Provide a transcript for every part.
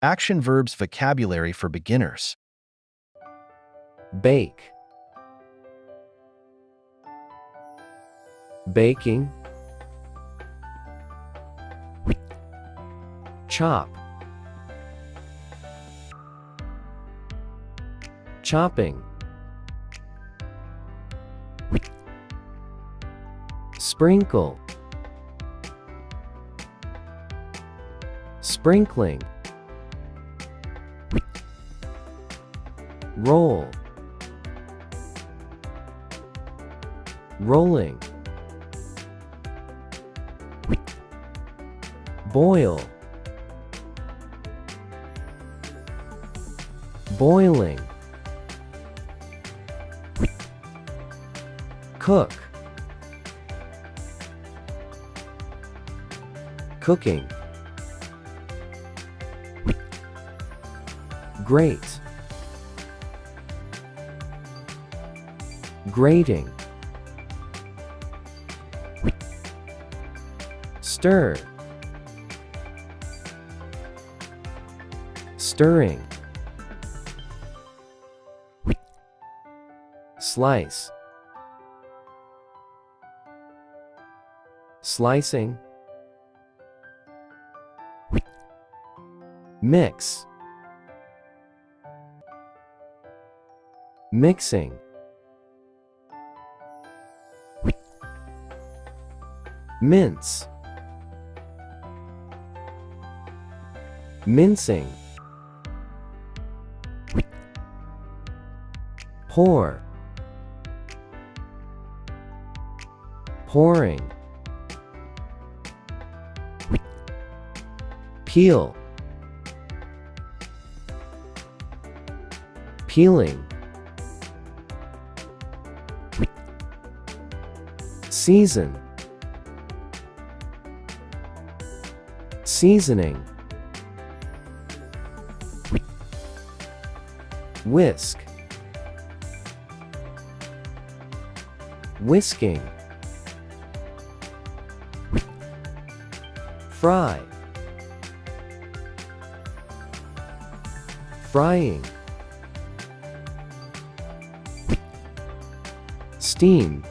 Action verbs vocabulary for beginners. Bake, baking, chop, chopping, sprinkle, sprinkling, roll, rolling, boil, boiling, cook, cooking, grate, grating, stir, stirring, slice, slicing, mix, mixing, mince, mincing, pour, pouring, peel, peeling, season, seasoning, whisk, whisking, fry, frying, steam,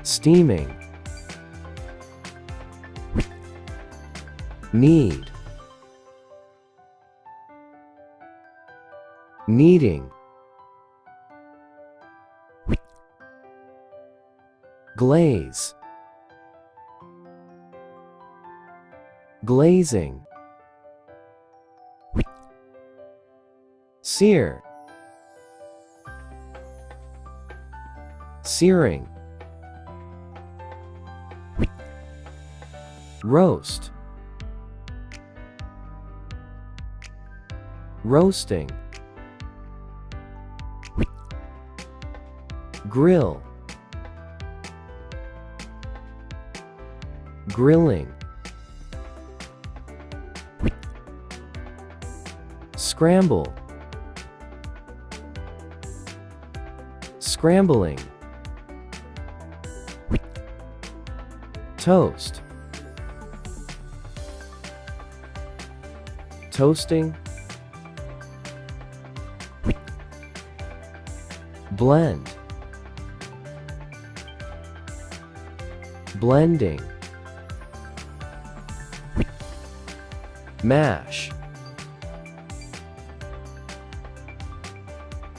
steaming, knead, kneading, glaze, glazing, sear, searing, roast, roasting, grill, grilling, scramble, scrambling, toast, toasting, blend, blending, mash,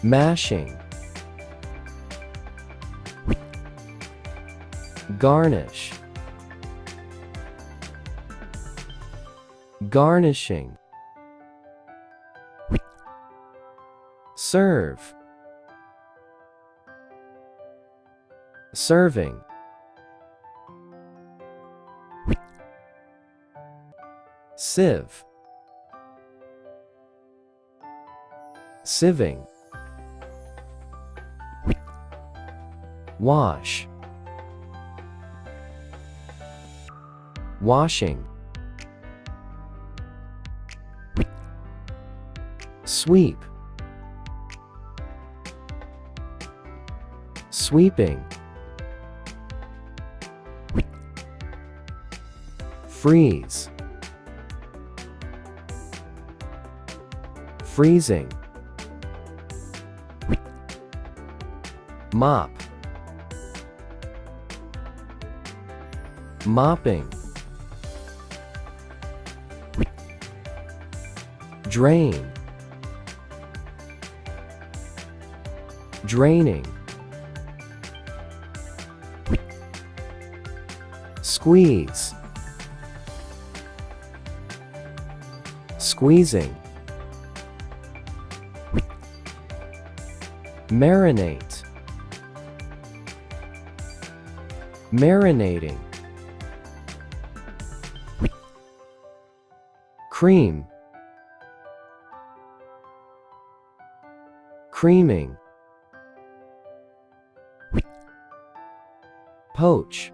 mashing, garnish, garnishing, serve, serving, sieve, sieving, wash, washing, sweep, sweeping, freeze, freezing, mop, mopping, drain, draining, squeeze, squeezing, marinate, marinating, cream, creaming, poach,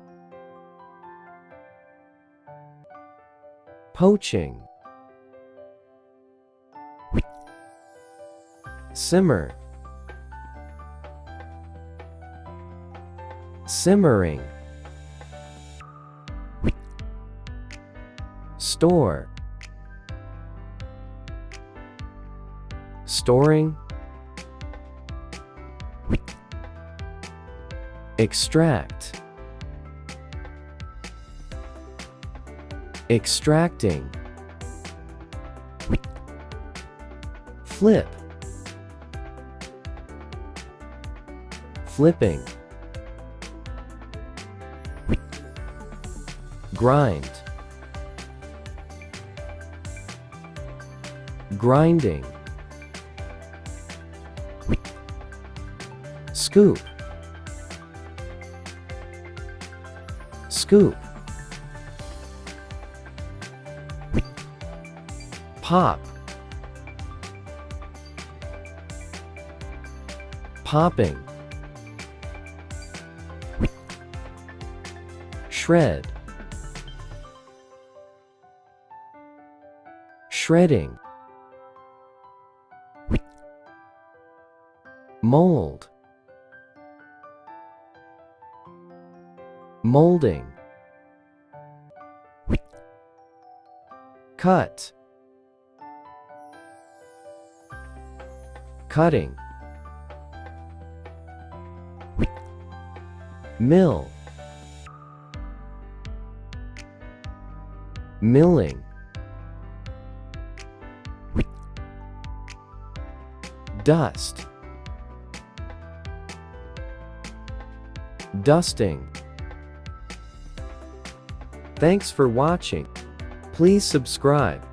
poaching, simmer, simmering, store, storing, extract, extracting, flip, flipping, grind, grinding, scoop, scoop, pop, popping, shred, shredding, mold, molding, cut, cutting, mill, milling, dust, dusting. Thanks for watching. Please subscribe.